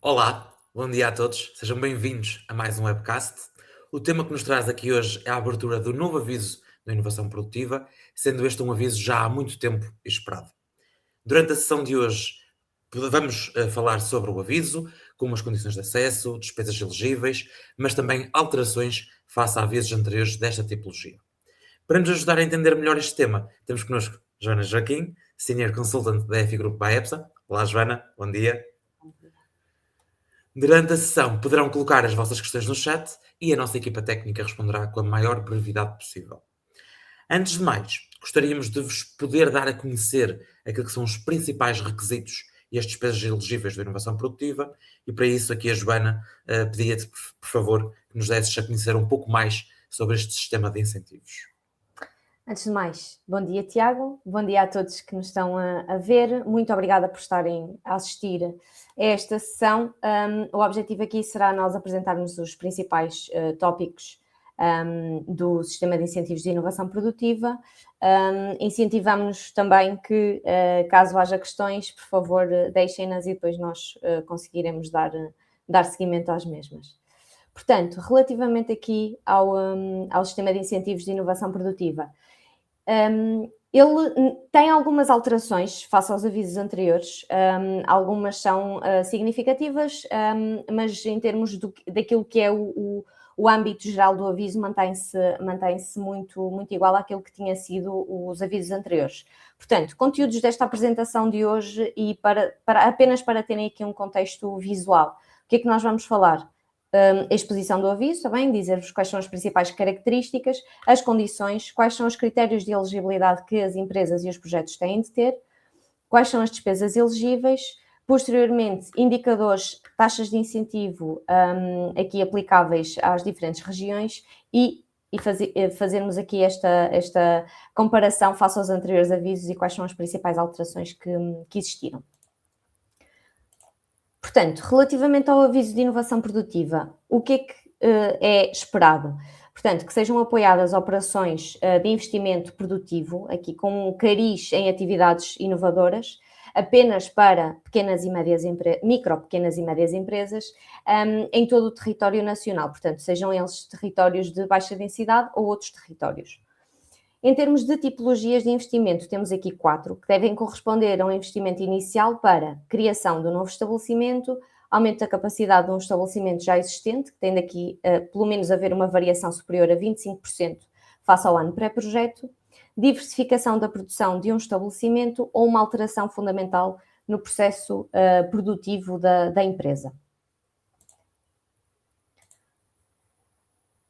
Olá, bom dia a todos, sejam bem-vindos a mais um webcast. O tema que nos traz aqui hoje é a abertura do novo aviso da inovação produtiva, sendo este um aviso já há muito tempo esperado. Durante a sessão de hoje, vamos falar sobre o aviso, como as condições de acesso, despesas elegíveis, mas também alterações face a avisos anteriores desta tipologia. Para nos ajudar a entender melhor este tema, temos connosco Joana Joaquim, Senior Consultant da EFI Group by EPSA. Olá, Joana, bom dia. Durante a sessão poderão colocar as vossas questões no chat e a nossa equipa técnica responderá com a maior brevidade possível. Antes de mais, gostaríamos de vos poder dar a conhecer aquilo que são os principais requisitos e as despesas elegíveis da inovação produtiva, e para isso aqui a Joana pedia-te, por favor, que nos desses a conhecer um pouco mais sobre este sistema de incentivos. Antes de mais, bom dia, Tiago, bom dia a todos que nos estão a ver, muito obrigada por estarem a assistir a esta sessão. O objetivo aqui será nós apresentarmos os principais tópicos do sistema de incentivos de inovação produtiva. Incentivamos também que, caso haja questões, por favor, deixem-nas e depois nós conseguiremos dar seguimento às mesmas. Portanto, relativamente aqui ao sistema de incentivos de inovação produtiva, ele tem algumas alterações face aos avisos anteriores, algumas são significativas, mas em termos daquilo que é o âmbito geral do aviso mantém-se muito igual àquilo que tinha sido os avisos anteriores. Portanto, conteúdos desta apresentação de hoje e apenas para terem aqui um contexto visual. O que é que nós vamos falar? A exposição do aviso, também dizer-vos quais são as principais características, as condições, quais são os critérios de elegibilidade que as empresas e os projetos têm de ter, quais são as despesas elegíveis, posteriormente indicadores, taxas de incentivo aqui aplicáveis às diferentes regiões e fazermos aqui esta comparação face aos anteriores avisos e quais são as principais alterações que existiram. Portanto, relativamente ao aviso de inovação produtiva, o que é que é esperado? Portanto, que sejam apoiadas operações de investimento produtivo, aqui com um cariz em atividades inovadoras, apenas para micro, pequenas e médias empresas, em todo o território nacional. Portanto, sejam eles territórios de baixa densidade ou outros territórios. Em termos de tipologias de investimento, temos aqui 4, que devem corresponder a um investimento inicial para criação de um novo estabelecimento, aumento da capacidade de um estabelecimento já existente, que tem daqui pelo menos haver uma variação superior a 25% face ao ano pré-projeto, diversificação da produção de um estabelecimento ou uma alteração fundamental no processo produtivo da empresa.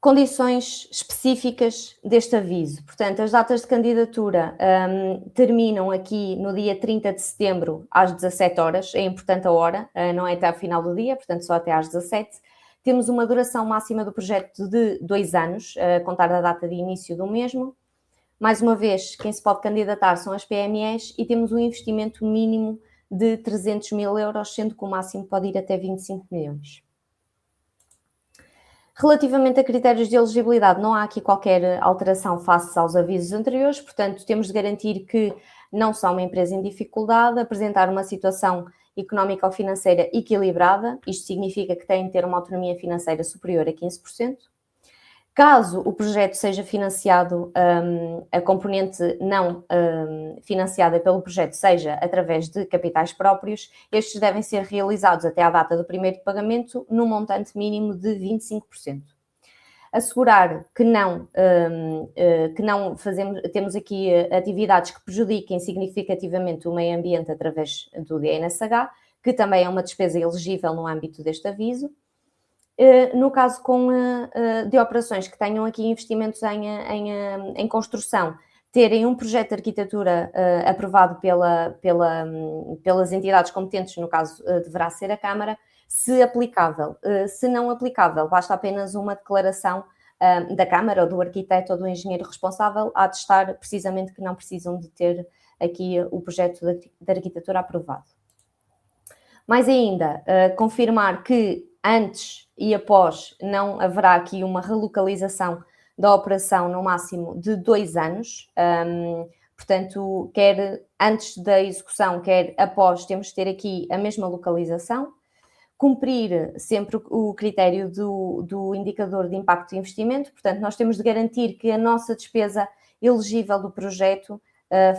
Condições específicas deste aviso. Portanto, as datas de candidatura terminam aqui no dia 30 de setembro às 17 horas, é importante a hora, não é até ao final do dia, portanto só até às 17. Temos uma duração máxima do projeto de 2 anos, a contar da data de início do mesmo. Mais uma vez, quem se pode candidatar são as PMEs e temos um investimento mínimo de 300 mil euros, sendo que o máximo pode ir até 25 milhões. Relativamente a critérios de elegibilidade, não há aqui qualquer alteração face aos avisos anteriores, portanto, temos de garantir que não são uma empresa em dificuldade, apresentar uma situação económica ou financeira equilibrada, isto significa que têm de ter uma autonomia financeira superior a 15%. Caso o projeto seja financiado, a componente não financiada pelo projeto seja através de capitais próprios, estes devem ser realizados até à data do primeiro pagamento no montante mínimo de 25%. Assegurar que temos aqui atividades que prejudiquem significativamente o meio ambiente através do DNSH, que também é uma despesa elegível no âmbito deste aviso. No caso de operações que tenham aqui investimentos em construção, terem um projeto de arquitetura aprovado pelas entidades competentes, no caso deverá ser a Câmara, se aplicável. Se não aplicável, basta apenas uma declaração da Câmara ou do arquiteto ou do engenheiro responsável a atestar precisamente que não precisam de ter aqui o projeto de arquitetura aprovado. Mais ainda, confirmar que antes e após não haverá aqui uma relocalização da operação no máximo de 2 anos, portanto, quer antes da execução, quer após, temos de ter aqui a mesma localização. Cumprir sempre o critério do indicador de impacto de investimento, portanto, nós temos de garantir que a nossa despesa elegível do projeto,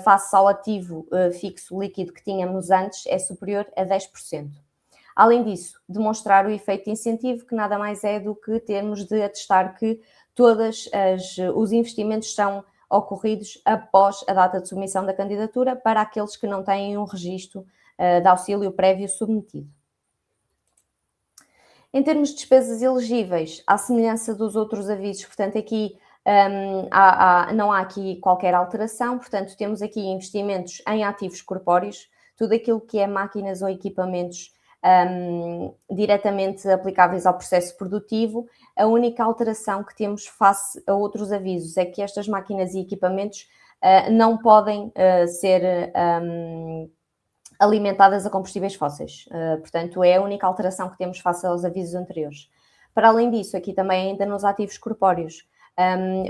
face ao ativo fixo líquido que tínhamos antes, é superior a 10%. Além disso, demonstrar o efeito de incentivo, que nada mais é do que termos de atestar que todos os investimentos são ocorridos após a data de submissão da candidatura para aqueles que não têm um registro de auxílio prévio submetido. Em termos de despesas elegíveis, à semelhança dos outros avisos, portanto, aqui não há aqui qualquer alteração, portanto, temos aqui investimentos em ativos corpóreos, tudo aquilo que é máquinas ou equipamentos diretamente aplicáveis ao processo produtivo. A única alteração que temos face a outros avisos é que estas máquinas e equipamentos não podem ser alimentadas a combustíveis fósseis. Portanto, é a única alteração que temos face aos avisos anteriores. Para além disso, aqui também ainda nos ativos corpóreos,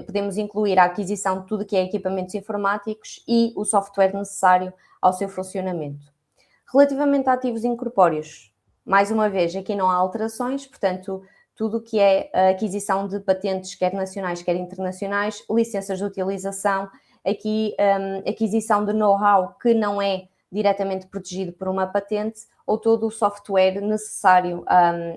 podemos incluir a aquisição de tudo que é equipamentos informáticos e o software necessário ao seu funcionamento. Relativamente a ativos incorpóreos, mais uma vez, aqui não há alterações, portanto, tudo o que é a aquisição de patentes, quer nacionais, quer internacionais, licenças de utilização, aqui aquisição de know-how que não é diretamente protegido por uma patente, ou todo o software necessário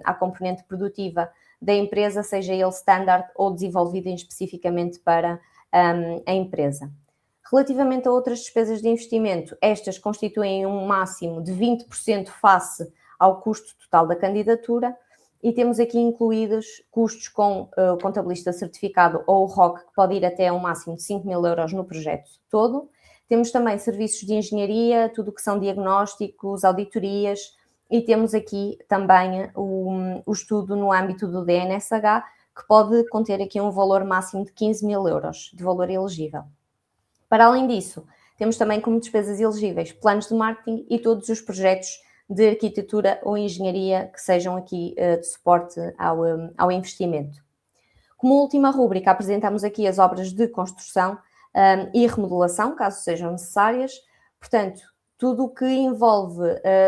à componente produtiva da empresa, seja ele standard ou desenvolvido especificamente para a empresa. Relativamente a outras despesas de investimento, estas constituem um máximo de 20% face ao custo total da candidatura, e temos aqui incluídos custos com o contabilista certificado ou o ROC, que pode ir até um máximo de 5.000 euros no projeto todo. Temos também serviços de engenharia, tudo o que são diagnósticos, auditorias, e temos aqui também o estudo no âmbito do DNSH, que pode conter aqui um valor máximo de 15.000 euros de valor elegível. Para além disso, temos também como despesas elegíveis planos de marketing e todos os projetos de arquitetura ou engenharia que sejam aqui de suporte ao investimento. Como última rúbrica, apresentamos aqui as obras de construção e remodelação, caso sejam necessárias. Portanto, tudo o que envolve,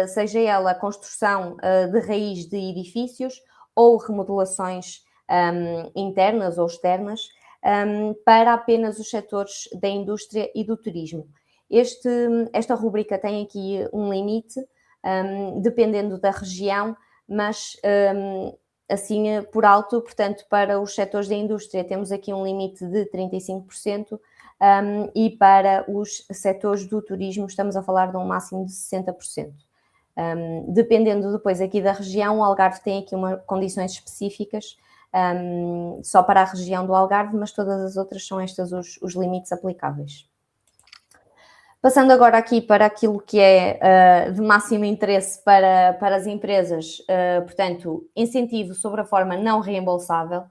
seja ela a construção de raiz de edifícios ou remodelações internas ou externas, para apenas os setores da indústria e do turismo. Esta rúbrica tem aqui um limite, dependendo da região, mas assim por alto, portanto, para os setores da indústria temos aqui um limite de 35%, e para os setores do turismo estamos a falar de um máximo de 60%. Dependendo depois aqui da região, o Algarve tem aqui condições específicas, só para a região do Algarve, mas todas as outras são estes os limites aplicáveis. Passando agora aqui para aquilo que é de máximo interesse para as empresas, portanto, incentivo sobre a forma não reembolsável,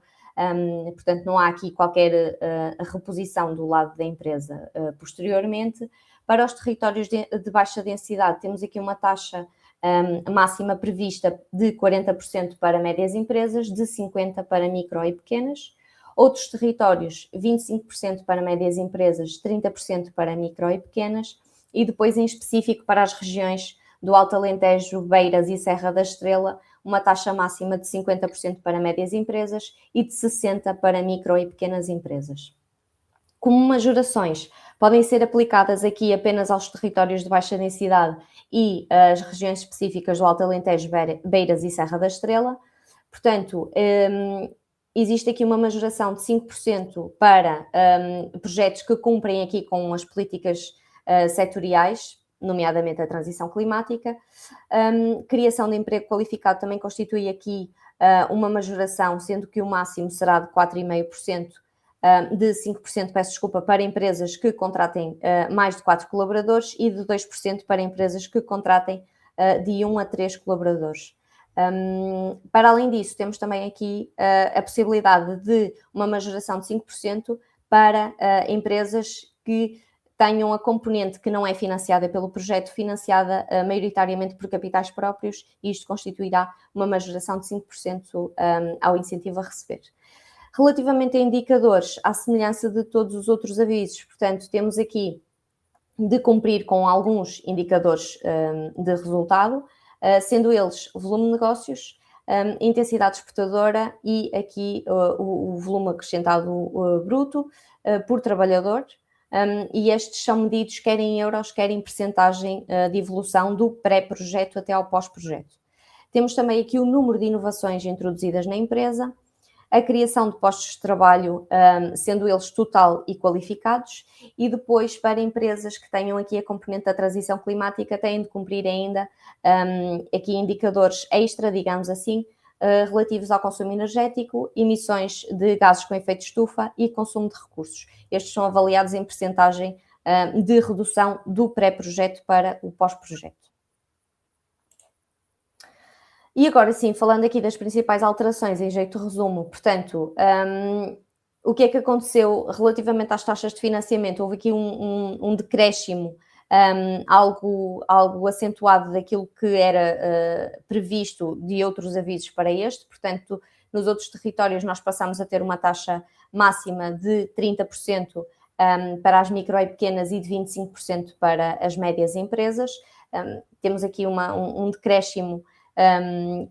portanto, não há aqui qualquer reposição do lado da empresa posteriormente. Para os territórios de baixa densidade, temos aqui uma taxa máxima prevista de 40% para médias empresas, de 50% para micro e pequenas. Outros territórios, 25% para médias empresas, 30% para micro e pequenas, e depois em específico para as regiões do Alto Alentejo, Beiras e Serra da Estrela, uma taxa máxima de 50% para médias empresas e de 60% para micro e pequenas empresas. Como majorações, podem ser aplicadas aqui apenas aos territórios de baixa densidade e as regiões específicas do Alto Alentejo, Beiras e Serra da Estrela. Portanto, existe aqui uma majoração de 5% para projetos que cumprem aqui com as políticas setoriais, nomeadamente a transição climática. Criação de emprego qualificado também constitui aqui uma majoração, sendo que o máximo será de 4,5%, de 5%, peço desculpa, para empresas que contratem mais de 4 colaboradores e de 2% para empresas que contratem de 1 a 3 colaboradores. Para além disso, temos também aqui a possibilidade de uma majoração de 5% para empresas que tenham a componente que não é financiada pelo projeto, financiada maioritariamente por capitais próprios, e isto constituirá uma majoração de 5% ao incentivo a receber. Relativamente a indicadores, à semelhança de todos os outros avisos, portanto, temos aqui de cumprir com alguns indicadores de resultado, sendo eles volume de negócios, intensidade exportadora e aqui o volume acrescentado bruto por trabalhador, e estes são medidos quer em euros, quer em percentagem de evolução do pré-projeto até ao pós-projeto. Temos também aqui o número de inovações introduzidas na empresa, a criação de postos de trabalho, sendo eles total e qualificados, e depois para empresas que tenham aqui a componente da transição climática têm de cumprir ainda aqui indicadores extra, digamos assim, relativos ao consumo energético, emissões de gases com efeito de estufa e consumo de recursos. Estes são avaliados em percentagem de redução do pré-projeto para o pós-projeto. E agora sim, falando aqui das principais alterações em jeito de resumo, portanto, o que é que aconteceu relativamente às taxas de financiamento? Houve aqui um decréscimo, algo acentuado daquilo que era previsto de outros avisos para este, portanto, nos outros territórios nós passamos a ter uma taxa máxima de 30% para as micro e pequenas e de 25% para as médias empresas. Temos aqui um decréscimo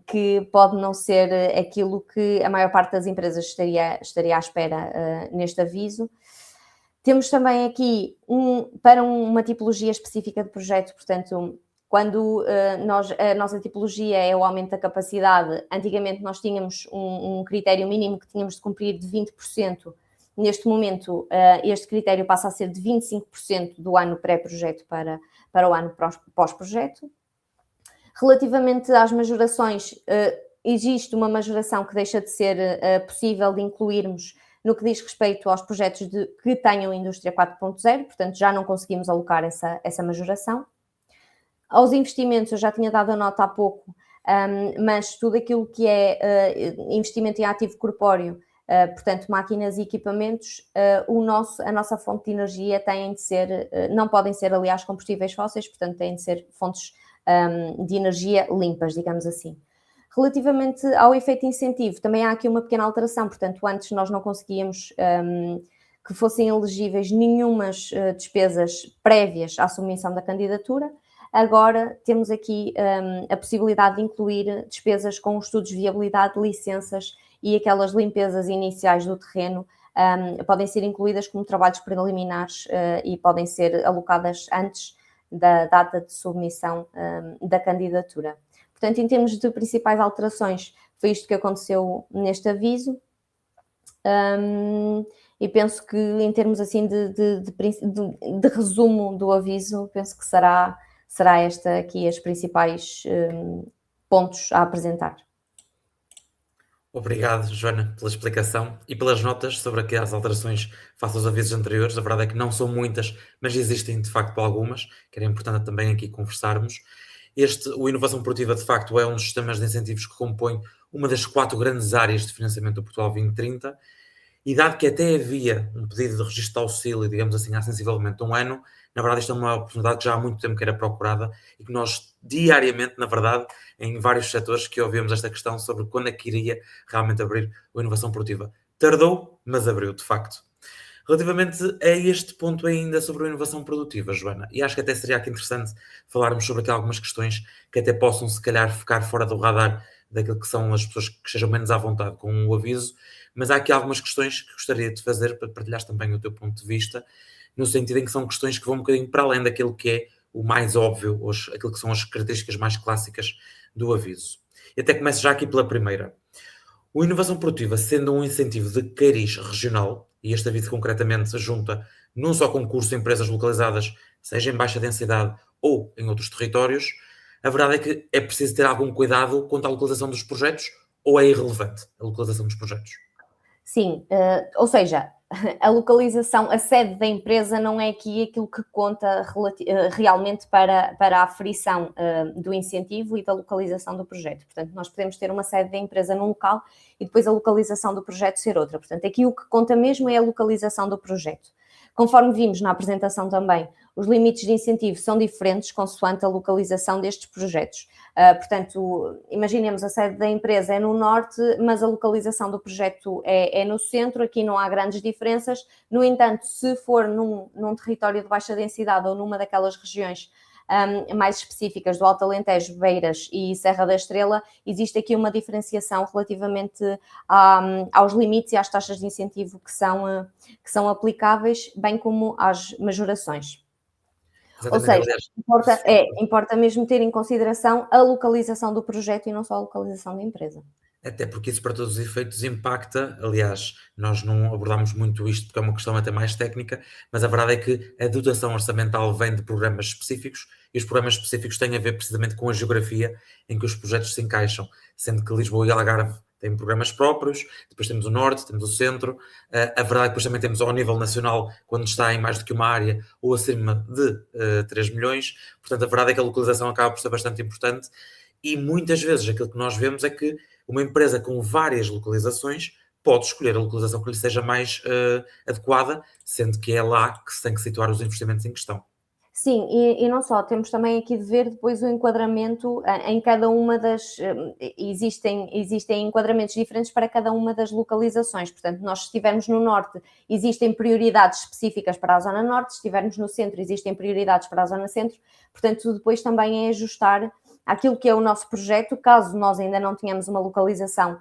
que pode não ser aquilo que a maior parte das empresas estaria à espera neste aviso. Temos também aqui para uma tipologia específica de projeto, portanto, quando a nossa tipologia é o aumento da capacidade, antigamente nós tínhamos um critério mínimo que tínhamos de cumprir de 20%, neste momento este critério passa a ser de 25% do ano pré-projeto para o ano pós-projeto. Relativamente às majorações, existe uma majoração que deixa de ser possível de incluirmos no que diz respeito aos projetos que tenham Indústria 4.0, portanto já não conseguimos alocar essa majoração. Aos investimentos, eu já tinha dado a nota há pouco, mas tudo aquilo que é investimento em ativo corpóreo, portanto máquinas e equipamentos, a nossa fonte de energia não podem ser, aliás, combustíveis fósseis, portanto têm de ser fontes de energia limpas, digamos assim. Relativamente ao efeito incentivo, também há aqui uma pequena alteração, portanto, antes nós não conseguíamos que fossem elegíveis nenhumas despesas prévias à submissão da candidatura, agora temos aqui a possibilidade de incluir despesas com estudos de viabilidade, licenças e aquelas limpezas iniciais do terreno, podem ser incluídas como trabalhos preliminares e podem ser alocadas antes da data de submissão da candidatura. Portanto, em termos de principais alterações, foi isto que aconteceu neste aviso, e penso que em termos assim de resumo do aviso, penso que será esta aqui as principais pontos a apresentar. Obrigado, Joana, pela explicação e pelas notas sobre aquelas alterações face aos avisos anteriores. A verdade é que não são muitas, mas existem de facto algumas, que era importante também aqui conversarmos. O Inovação Produtiva, de facto, é um dos sistemas de incentivos que compõe uma das 4 grandes áreas de financiamento do Portugal 2030, e dado que até havia um pedido de registro de auxílio, digamos assim, há sensivelmente um ano, na verdade isto é uma oportunidade que já há muito tempo que era procurada e que nós diariamente, na verdade, em vários setores que ouvimos esta questão sobre quando é que iria realmente abrir a Inovação Produtiva. Tardou, mas abriu, de facto. Relativamente a este ponto ainda sobre a inovação produtiva, Joana, e acho que até seria aqui interessante falarmos sobre aqui algumas questões que até possam, se calhar, ficar fora do radar daquilo que são as pessoas que estejam menos à vontade com o aviso, mas há aqui algumas questões que gostaria de fazer para partilhares também o teu ponto de vista, no sentido em que são questões que vão um bocadinho para além daquilo que é o mais óbvio, aquilo que são as características mais clássicas do aviso. E até começo já aqui pela primeira. O Inovação Produtiva, sendo um incentivo de cariz regional, e este aviso concretamente se junta num só concurso a empresas localizadas, seja em baixa densidade ou em outros territórios, a verdade é que é preciso ter algum cuidado quanto à localização dos projetos, ou é irrelevante a localização dos projetos? Sim, ou seja, a localização, a sede da empresa não é aqui aquilo que conta realmente para a aferição do incentivo e da localização do projeto. Portanto, nós podemos ter uma sede da empresa num local e depois a localização do projeto ser outra. Portanto, aqui o que conta mesmo é a localização do projeto. Conforme vimos na apresentação também, os limites de incentivo são diferentes consoante a localização destes projetos. Portanto, imaginemos a sede da empresa é no norte, mas a localização do projeto é no centro, aqui não há grandes diferenças. No entanto, se for num território de baixa densidade ou numa daquelas regiões mais específicas do Alto Alentejo, Beiras e Serra da Estrela, existe aqui uma diferenciação relativamente aos limites e às taxas de incentivo que são aplicáveis, bem como às majorações. Ou Exatamente, seja, aliás, importa mesmo ter em consideração a localização do projeto e não só a localização da empresa. até porque isso para todos os efeitos impacta, aliás, nós não abordámos muito isto porque é uma questão até mais técnica, mas a verdade é que a dotação orçamental vem de programas específicos e os programas específicos têm a ver precisamente com a geografia em que os projetos se encaixam, sendo que Lisboa e Algarve têm programas próprios, depois temos o Norte, temos o Centro, a verdade é que depois também temos ao nível nacional, quando está em mais do que uma área ou acima de 3 milhões, portanto a verdade é que a localização acaba por ser bastante importante e muitas vezes aquilo que nós vemos é que uma empresa com várias localizações pode escolher a localização que lhe seja mais adequada, sendo que é lá que se tem que situar os investimentos em questão. Sim, e não só, temos também aqui de ver depois o enquadramento em cada uma das. Existem enquadramentos diferentes para cada uma das localizações. Portanto, nós, se estivermos no Norte, existem prioridades específicas para a Zona Norte, se estivermos no Centro, existem prioridades para a Zona Centro. Portanto, depois também é ajustar aquilo que é o nosso projeto, caso nós ainda não tenhamos uma localização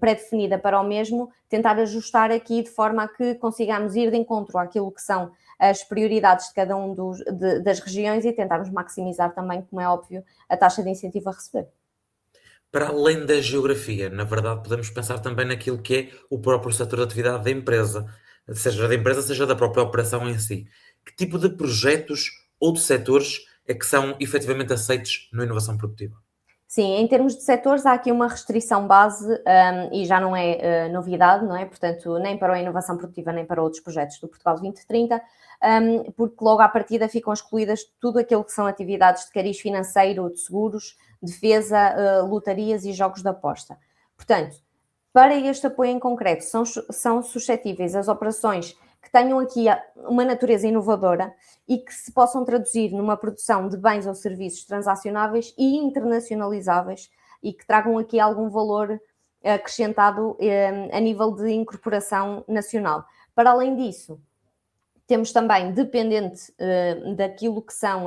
pré-definida para o mesmo, tentar ajustar aqui de forma a que consigamos ir de encontro àquilo que são as prioridades de cada das regiões e tentarmos maximizar também, como é óbvio, a taxa de incentivo a receber. Para além da geografia, na verdade, podemos pensar também naquilo que é o próprio setor de atividade da empresa, seja da empresa, seja da própria operação em si. Que tipo de projetos ou de setores é que são efetivamente aceitos na inovação produtiva? Sim, em termos de setores, há aqui uma restrição base e já não é novidade, não é? Portanto, nem para a inovação produtiva, nem para outros projetos do Portugal 2030, porque logo à partida ficam excluídas tudo aquilo que são atividades de cariz financeiro, de seguros, defesa, lotarias e jogos de aposta. Portanto, para este apoio em concreto, são suscetíveis as operações que tenham aqui uma natureza inovadora e que se possam traduzir numa produção de bens ou serviços transacionáveis e internacionalizáveis e que tragam aqui algum valor acrescentado a nível de incorporação nacional. Para além disso, temos também, dependente daquilo que são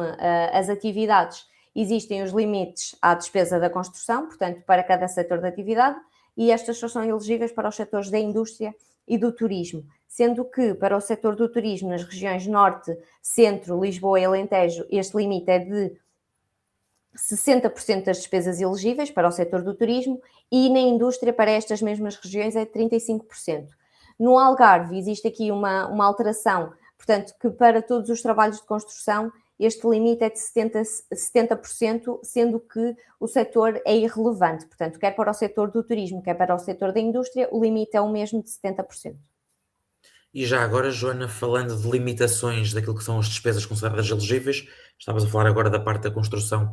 as atividades, existem os limites à despesa da construção, portanto, para cada setor de atividade, e estas só são elegíveis para os setores da indústria e do turismo, sendo que para o setor do turismo nas regiões Norte, Centro, Lisboa e Alentejo, este limite é de 60% das despesas elegíveis para o setor do turismo e na indústria para estas mesmas regiões é de 35%. No Algarve existe aqui uma alteração, portanto que para todos os trabalhos de construção este limite é de 70%, sendo que o setor é irrelevante. Portanto, quer para o setor do turismo, quer para o setor da indústria, o limite é o mesmo de 70%. E já agora, Joana, falando de limitações daquilo que são as despesas consideradas elegíveis, estavas a falar agora da parte da construção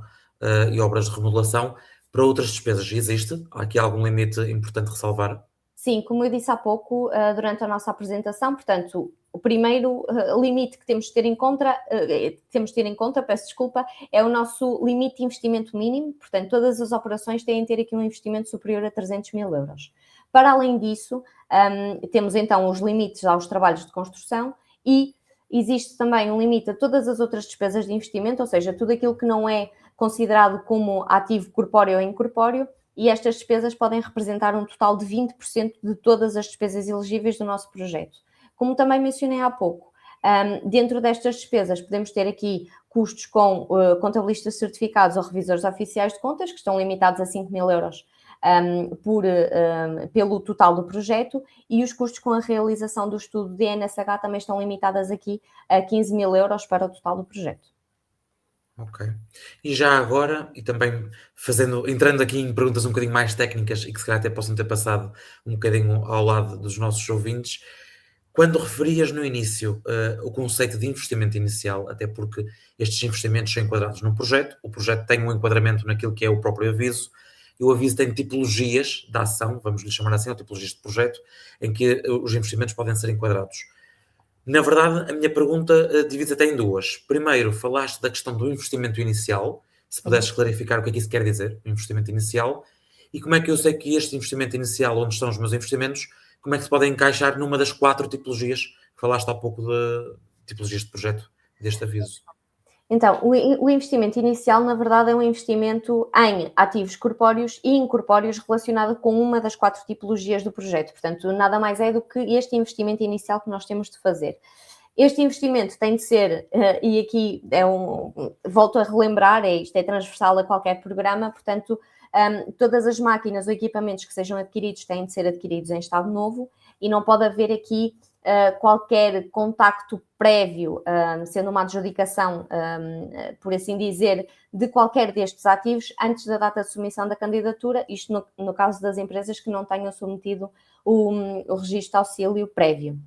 e obras de remodelação, para outras despesas existe? Há aqui algum limite importante ressalvar? Sim, como eu disse há pouco, durante a nossa apresentação, portanto, o primeiro limite que temos de ter em conta, peço desculpa, é o nosso limite de investimento mínimo, portanto, todas as operações têm de ter aqui um investimento superior a 300 mil euros. Para além disso, temos então os limites aos trabalhos de construção e existe também um limite a todas as outras despesas de investimento, ou seja, tudo aquilo que não é considerado como ativo corpóreo ou incorpóreo, e estas despesas podem representar um total de 20% de todas as despesas elegíveis do nosso projeto. Como também mencionei há pouco, dentro destas despesas podemos ter aqui custos com contabilistas certificados ou revisores oficiais de contas, que estão limitados a 5 mil euros pelo total do projeto, e os custos com a realização do estudo de NSH também estão limitadas aqui a 15 mil euros para o total do projeto. Ok. E já agora, e também entrando aqui em perguntas um bocadinho mais técnicas e que se calhar até possam ter passado um bocadinho ao lado dos nossos ouvintes, quando referias no início o conceito de investimento inicial, até porque estes investimentos são enquadrados no projeto, o projeto tem um enquadramento naquilo que é o próprio aviso, e o aviso tem tipologias de ação, vamos lhe chamar assim, ou tipologias de projeto, em que os investimentos podem ser enquadrados. Na verdade, a minha pergunta divide-se até em duas. Primeiro, falaste da questão do investimento inicial, se pudesses clarificar o que é que isso quer dizer, o investimento inicial, e como é que eu sei que este investimento inicial, onde estão os meus investimentos, como é que se podem encaixar numa das 4 tipologias que falaste há pouco de tipologias de projeto deste aviso? Então, o investimento inicial, na verdade, é um investimento em ativos corpóreos e incorpóreos relacionado com uma das 4 tipologias do projeto. Portanto, nada mais é do que este investimento inicial que nós temos de fazer. Este investimento tem de ser, e aqui volto a relembrar, isto é transversal a qualquer programa, portanto, todas as máquinas ou equipamentos que sejam adquiridos têm de ser adquiridos em estado novo e não pode haver aqui qualquer contacto prévio, sendo uma adjudicação, por assim dizer, de qualquer destes ativos antes da data de submissão da candidatura, isto no caso das empresas que não tenham submetido o registro de auxílio prévio.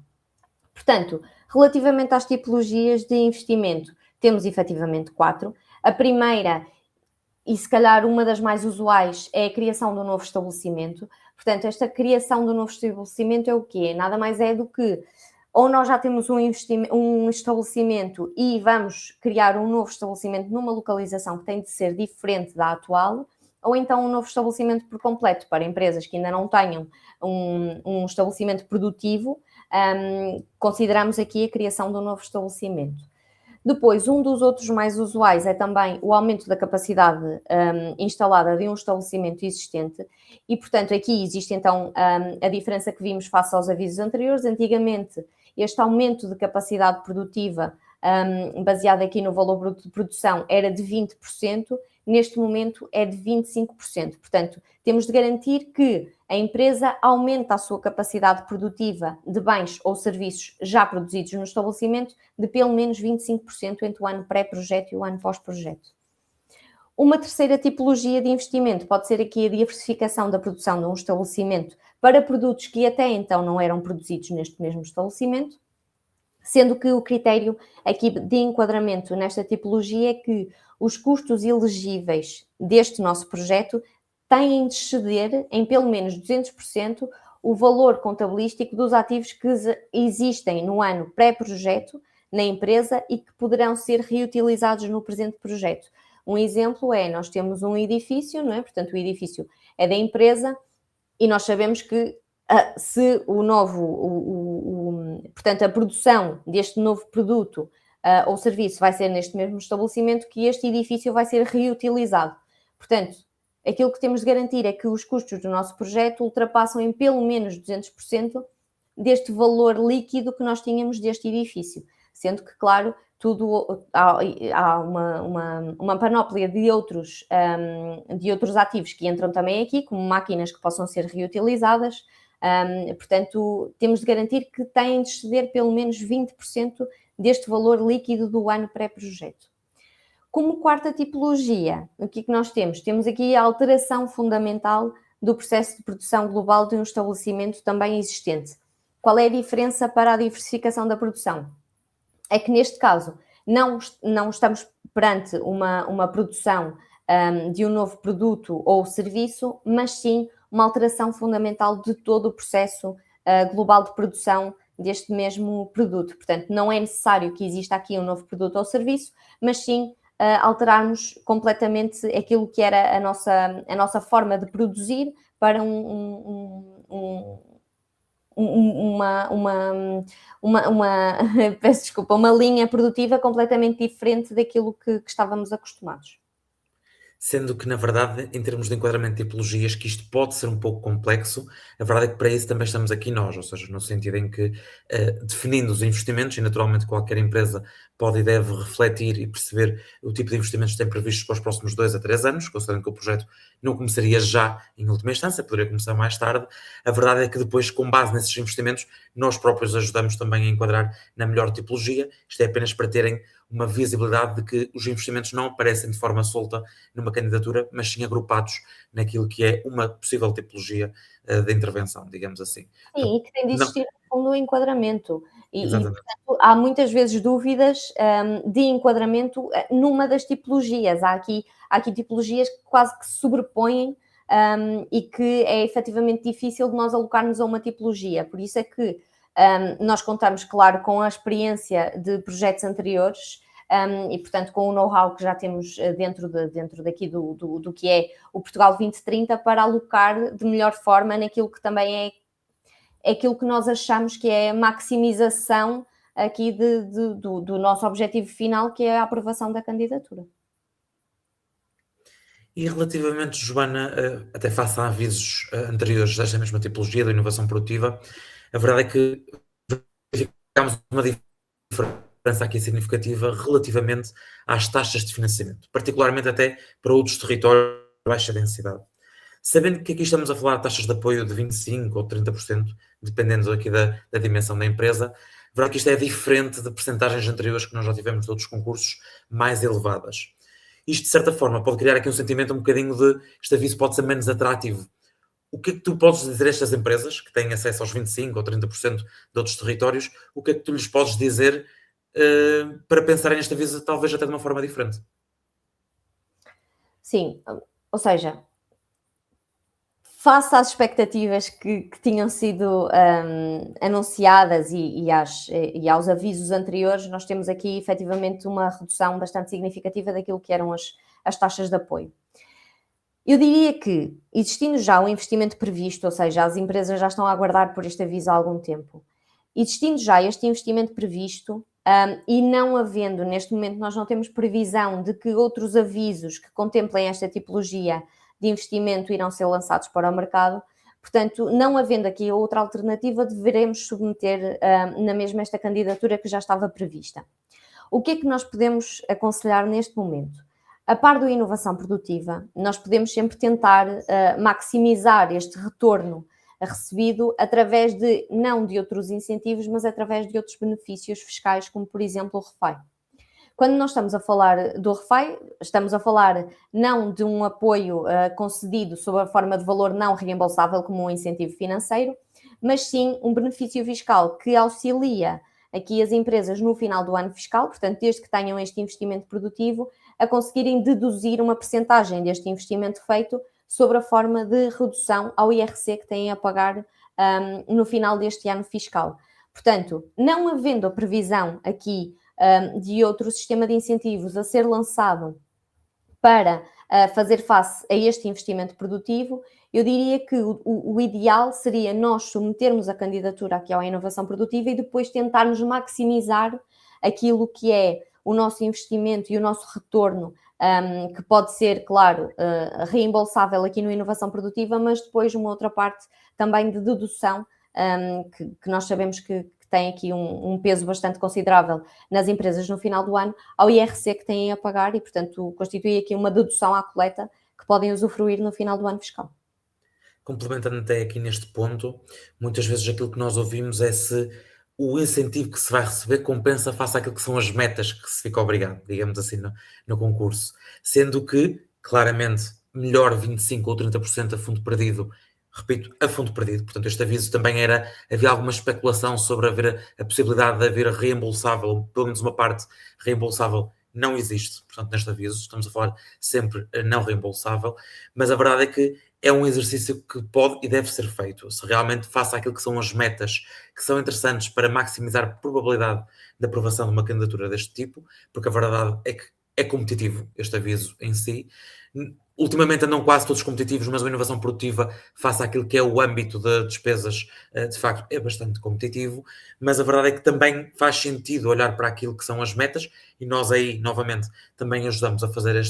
Portanto, relativamente às tipologias de investimento, temos efetivamente 4. A primeira, e se calhar uma das mais usuais, é a criação de um novo estabelecimento. Portanto, esta criação do novo estabelecimento é o quê? Nada mais é do que ou nós já temos um estabelecimento e vamos criar um novo estabelecimento numa localização que tem de ser diferente da atual, ou então um novo estabelecimento por completo para empresas que ainda não tenham um estabelecimento produtivo. Consideramos aqui a criação de um novo estabelecimento. Depois, um dos outros mais usuais é também o aumento da capacidade instalada de um estabelecimento existente e, portanto, aqui existe então a diferença que vimos face aos avisos anteriores. Antigamente, este aumento de capacidade produtiva, baseado aqui no valor bruto de produção, era de 20%, neste momento é de 25%. Portanto, temos de garantir que a empresa aumenta a sua capacidade produtiva de bens ou serviços já produzidos no estabelecimento de pelo menos 25% entre o ano pré-projeto e o ano pós-projeto. Uma terceira tipologia de investimento pode ser aqui a diversificação da produção de um estabelecimento para produtos que até então não eram produzidos neste mesmo estabelecimento, sendo que o critério aqui de enquadramento nesta tipologia é que os custos elegíveis deste nosso projeto têm de exceder em pelo menos 200% o valor contabilístico dos ativos que existem no ano pré-projeto na empresa e que poderão ser reutilizados no presente projeto. Um exemplo é, nós temos um edifício, não é? Portanto, o edifício é da empresa e nós sabemos que se portanto, a produção deste novo produto ou serviço vai ser neste mesmo estabelecimento, que este edifício vai ser reutilizado. Portanto, aquilo que temos de garantir é que os custos do nosso projeto ultrapassam em pelo menos 200% deste valor líquido que nós tínhamos deste edifício. Sendo que, claro, há uma panóplia de outros ativos que entram também aqui, como máquinas que possam ser reutilizadas. Portanto, temos de garantir que têm de exceder pelo menos 20% deste valor líquido do ano pré-projeto. Como quarta tipologia, o que é que nós temos? Temos aqui a alteração fundamental do processo de produção global de um estabelecimento também existente. Qual é a diferença para a diversificação da produção? É que neste caso não estamos perante uma produção de um novo produto ou serviço, mas sim uma alteração fundamental de todo o processo global de produção deste mesmo produto. Portanto, não é necessário que exista aqui um novo produto ou serviço, mas sim alterarmos completamente aquilo que era a nossa forma de produzir para peço desculpa, uma linha produtiva completamente diferente daquilo que estávamos acostumados. Sendo que, na verdade, em termos de enquadramento de tipologias, que isto pode ser um pouco complexo, a verdade é que para isso também estamos aqui nós, ou seja, no sentido em que, definindo os investimentos, e naturalmente qualquer empresa pode e deve refletir e perceber o tipo de investimentos que tem previstos para os próximos 2 a 3 anos, considerando que o projeto não começaria já em última instância, poderia começar mais tarde. A verdade é que depois, com base nesses investimentos, nós próprios ajudamos também a enquadrar na melhor tipologia. Isto é apenas para terem uma visibilidade de que os investimentos não aparecem de forma solta numa candidatura, mas sim agrupados naquilo que é uma possível tipologia de intervenção, digamos assim. Sim, e que tem de Não, existir, no fundo, o enquadramento. exatamente. Portanto, há muitas vezes dúvidas de enquadramento numa das tipologias. Há aqui tipologias que quase que se sobrepõem e que é efetivamente difícil de nós alocarmos a uma tipologia. Por isso é que nós contamos, claro, com a experiência de projetos anteriores e, portanto, com o know-how que já temos dentro daqui do que é o Portugal 2030 para alocar de melhor forma naquilo que também é aquilo que nós achamos que é a maximização aqui do nosso objetivo final, que é a aprovação da candidatura. E relativamente, Joana, até face a avisos anteriores desta mesma tipologia da inovação produtiva, a verdade é que verificamos uma diferença aqui significativa relativamente às taxas de financiamento, particularmente até para outros territórios de baixa densidade. Sabendo que aqui estamos a falar de taxas de apoio de 25% ou 30%, dependendo aqui da dimensão da empresa, a verdade é que isto é diferente de percentagens anteriores que nós já tivemos de outros concursos mais elevadas. Isto, de certa forma, pode criar aqui um sentimento um bocadinho de este aviso pode ser menos atrativo. O que é que tu podes dizer a estas empresas que têm acesso aos 25% ou 30% de outros territórios? O que é que tu lhes podes dizer para pensarem neste aviso talvez até de uma forma diferente? Sim, ou seja, face às expectativas que tinham sido anunciadas e aos avisos anteriores, nós temos aqui efetivamente uma redução bastante significativa daquilo que eram as taxas de apoio. Eu diria que, existindo já o investimento previsto, ou seja, as empresas já estão a aguardar por este aviso há algum tempo, existindo já este investimento previsto, e não havendo, neste momento, nós não temos previsão de que outros avisos que contemplem esta tipologia de investimento irão ser lançados para o mercado. Portanto, não havendo aqui outra alternativa, deveremos submeter na mesma esta candidatura que já estava prevista. O que é que nós podemos aconselhar neste momento? A par da inovação produtiva, nós podemos sempre tentar maximizar este retorno recebido através não de outros incentivos, mas através de outros benefícios fiscais, como por exemplo o REFAI. Quando nós estamos a falar do REFAI, estamos a falar não de um apoio concedido sob a forma de valor não reembolsável como um incentivo financeiro, mas sim um benefício fiscal que auxilia aqui as empresas no final do ano fiscal, portanto, desde que tenham este investimento produtivo, a conseguirem deduzir uma percentagem deste investimento feito sobre a forma de redução ao IRC que têm a pagar no final deste ano fiscal. Portanto, não havendo a previsão aqui de outro sistema de incentivos a ser lançado para fazer face a este investimento produtivo, eu diria que o ideal seria nós submetermos a candidatura aqui à inovação produtiva e depois tentarmos maximizar aquilo que é o nosso investimento e o nosso retorno, que pode ser, claro, reembolsável aqui no inovação produtiva, mas depois uma outra parte também de dedução, que nós sabemos que tem aqui um peso bastante considerável nas empresas no final do ano, ao IRC que têm a pagar e, portanto, constitui aqui uma dedução à coleta que podem usufruir no final do ano fiscal. Complementando até aqui neste ponto, muitas vezes aquilo que nós ouvimos é se o incentivo que se vai receber compensa face àquilo que são as metas que se fica obrigado, digamos assim, no concurso. Sendo que, claramente, melhor 25% ou 30% a fundo perdido, repito, a fundo perdido. Portanto, este aviso também havia alguma especulação sobre haver a possibilidade de haver reembolsável, pelo menos uma parte reembolsável, não existe. Portanto, neste aviso, estamos a falar sempre não reembolsável, mas a verdade é que é um exercício que pode e deve ser feito. Se realmente faça aquilo que são as metas que são interessantes para maximizar a probabilidade de aprovação de uma candidatura deste tipo, porque a verdade é que é competitivo este aviso em si. Ultimamente andam quase todos competitivos, mas a inovação produtiva, face àquilo que é o âmbito de despesas, de facto é bastante competitivo, mas a verdade é que também faz sentido olhar para aquilo que são as metas e nós aí, novamente, também ajudamos a fazer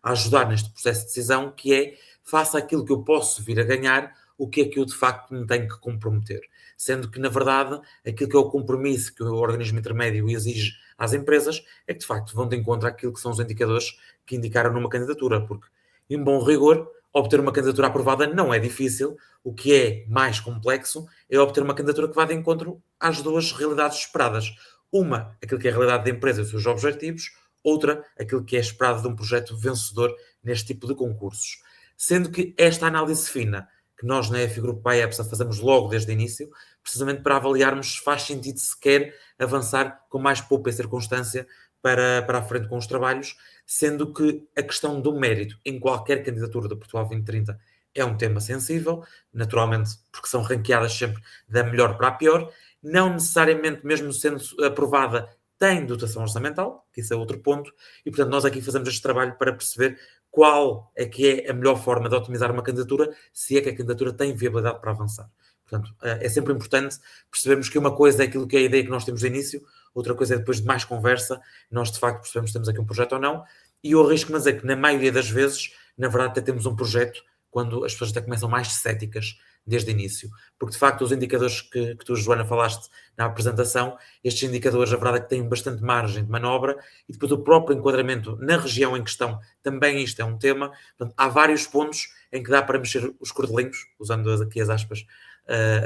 a ajudar neste processo de decisão, que é, face àquilo que eu posso vir a ganhar, o que é que eu de facto me tenho que comprometer. Sendo que, na verdade, aquilo que é o compromisso que o organismo intermédio exige às empresas é que, de facto, vão de encontro àquilo que são os indicadores que indicaram numa candidatura, porque, em bom rigor, obter uma candidatura aprovada não é difícil, o que é mais complexo é obter uma candidatura que vá de encontro às duas realidades esperadas. Uma, aquilo que é a realidade da empresa e os seus objetivos, outra, aquilo que é esperado de um projeto vencedor neste tipo de concursos. Sendo que esta análise fina, que nós na EFI Grupo AEPSA fazemos logo desde o início, precisamente para avaliarmos se faz sentido sequer avançar com mais poupa e circunstância para a frente com os trabalhos, sendo que a questão do mérito em qualquer candidatura do Portugal 2030 é um tema sensível, naturalmente porque são ranqueadas sempre da melhor para a pior, não necessariamente mesmo sendo aprovada tem dotação orçamental, que isso é outro ponto, e portanto nós aqui fazemos este trabalho para perceber qual é que é a melhor forma de otimizar uma candidatura, se é que a candidatura tem viabilidade para avançar. Portanto, é sempre importante percebermos que uma coisa é aquilo que é a ideia que nós temos de início, outra coisa é depois de mais conversa, nós de facto percebemos se temos aqui um projeto ou não, e eu arrisco-me a dizer que na maioria das vezes, na verdade, até temos um projeto quando as pessoas até começam mais céticas desde o início. Porque de facto os indicadores que tu, Joana, falaste na apresentação, estes indicadores, a verdade é que têm bastante margem de manobra e depois o próprio enquadramento na região em questão, também isto é um tema. Portanto, há vários pontos em que dá para mexer os cordelinhos, usando aqui as aspas,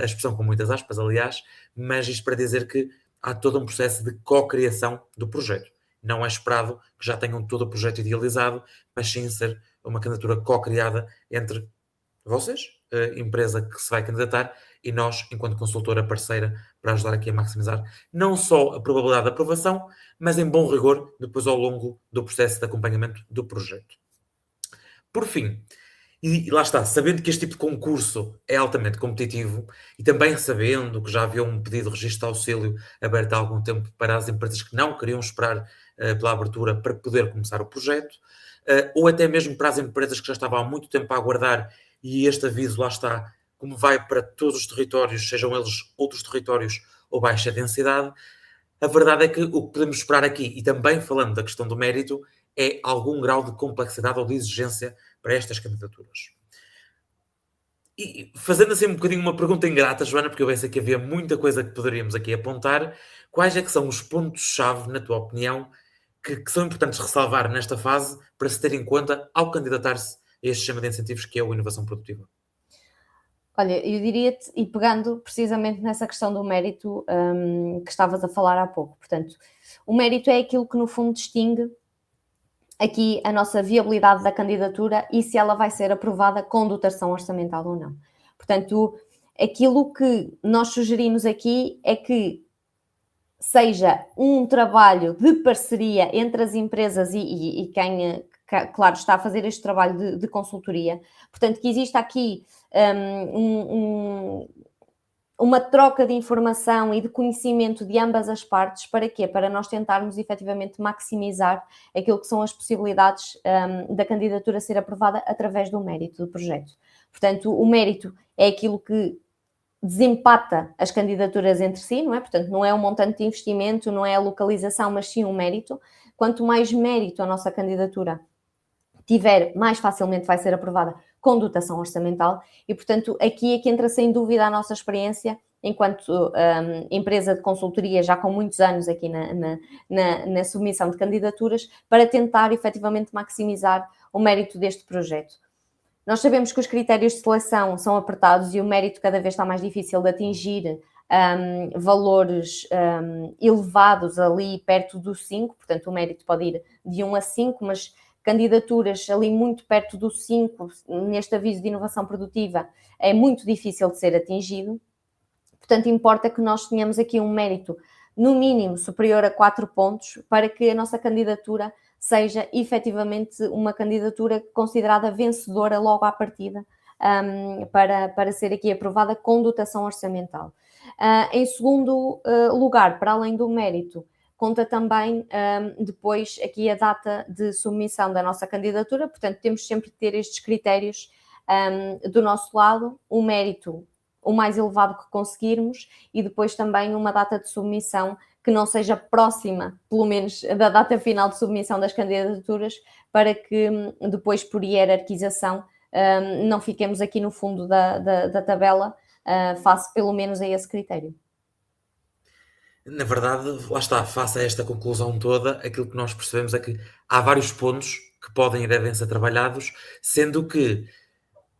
a expressão com muitas aspas, aliás, mas isto para dizer que há todo um processo de co-criação do projeto. Não é esperado que já tenham todo o projeto idealizado, mas sim ser uma candidatura co-criada entre vocês, a empresa que se vai candidatar, e nós, enquanto consultora parceira, para ajudar aqui a maximizar não só a probabilidade de aprovação, mas em bom rigor, depois ao longo do processo de acompanhamento do projeto. Por fim, e lá está, sabendo que este tipo de concurso é altamente competitivo e também sabendo que já havia um pedido de registro de auxílio aberto há algum tempo para as empresas que não queriam esperar pela abertura para poder começar o projeto, ou até mesmo para as empresas que já estavam há muito tempo a aguardar e este aviso, lá está, como vai para todos os territórios, sejam eles outros territórios ou baixa densidade, a verdade é que o que podemos esperar aqui, e também falando da questão do mérito, é algum grau de complexidade ou de exigência para estas candidaturas. E fazendo assim um bocadinho uma pergunta ingrata, Joana, porque eu pensei que havia muita coisa que poderíamos aqui apontar, quais é que são os pontos-chave, na tua opinião, que são importantes ressalvar nesta fase para se ter em conta ao candidatar-se a este sistema de incentivos que é o Inovação Produtiva? Olha, eu diria-te, e pegando precisamente nessa questão do mérito, que estavas a falar há pouco, portanto, o mérito é aquilo que no fundo distingue aqui a nossa viabilidade da candidatura e se ela vai ser aprovada com dotação orçamental ou não. Portanto, aquilo que nós sugerimos aqui é que seja um trabalho de parceria entre as empresas e quem, claro, está a fazer este trabalho de consultoria. Portanto, que exista aqui uma troca de informação e de conhecimento de ambas as partes. Para quê? Para nós tentarmos efetivamente maximizar aquilo que são as possibilidades da candidatura ser aprovada através do mérito do projeto. Portanto, o mérito é aquilo que desempata as candidaturas entre si, não é? Portanto, não é um montante de investimento, não é a localização, mas sim um mérito. Quanto mais mérito a nossa candidatura tiver, mais facilmente vai ser aprovada com dotação orçamental e, portanto, aqui é que entra sem dúvida a nossa experiência enquanto empresa de consultoria, já com muitos anos aqui na submissão de candidaturas, para tentar efetivamente maximizar o mérito deste projeto. Nós sabemos que os critérios de seleção são apertados e o mérito cada vez está mais difícil de atingir valores elevados ali perto do 5, portanto o mérito pode ir de 1 a 5, mas candidaturas ali muito perto do 5, neste aviso de inovação produtiva, é muito difícil de ser atingido. Portanto, importa que nós tenhamos aqui um mérito, no mínimo, superior a 4 pontos, para que a nossa candidatura seja efetivamente uma candidatura considerada vencedora logo à partida, para ser aqui aprovada com dotação orçamental. Em segundo lugar, para além do mérito, conta também depois aqui a data de submissão da nossa candidatura, portanto temos sempre de ter estes critérios do nosso lado, o mérito o mais elevado que conseguirmos e depois também uma data de submissão que não seja próxima, pelo menos, da data final de submissão das candidaturas, para que depois, por hierarquização, não fiquemos aqui no fundo da tabela, face pelo menos a esse critério. Na verdade, lá está, face a esta conclusão toda, aquilo que nós percebemos é que há vários pontos que podem e devem ser trabalhados, sendo que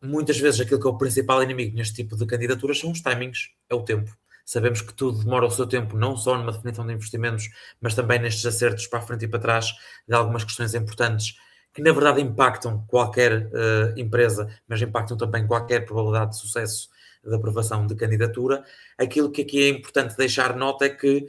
muitas vezes aquilo que é o principal inimigo neste tipo de candidaturas são os timings, é o tempo. Sabemos que tudo demora o seu tempo, não só numa definição de investimentos, mas também nestes acertos para a frente e para trás de algumas questões importantes que na verdade impactam qualquer empresa, mas impactam também qualquer probabilidade de sucesso de aprovação de candidatura. Aquilo que aqui é importante deixar nota é que,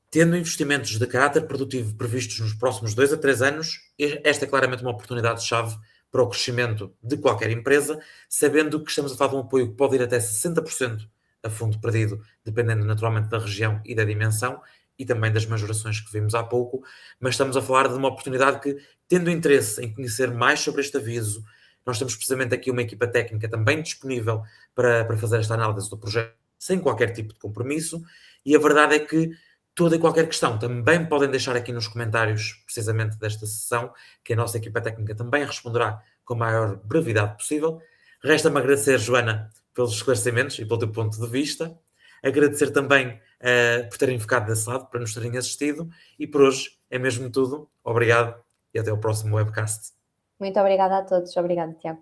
tendo investimentos de caráter produtivo previstos nos próximos 2 a 3 anos, esta é claramente uma oportunidade-chave para o crescimento de qualquer empresa, sabendo que estamos a falar de um apoio que pode ir até 60% a fundo perdido, dependendo naturalmente da região e da dimensão, e também das majorações que vimos há pouco, mas estamos a falar de uma oportunidade que, tendo interesse em conhecer mais sobre este aviso, Nós temos precisamente aqui uma equipa técnica também disponível para fazer esta análise do projeto sem qualquer tipo de compromisso, e a verdade é que toda e qualquer questão também podem deixar aqui nos comentários, precisamente desta sessão, que a nossa equipa técnica também responderá com a maior brevidade possível. Resta-me agradecer, Joana, pelos esclarecimentos e pelo teu ponto de vista. Agradecer também por terem ficado desse lado, para nos terem assistido. E por hoje é mesmo tudo. Obrigado e até ao próximo webcast. Muito obrigada a todos. Obrigada, Tiago.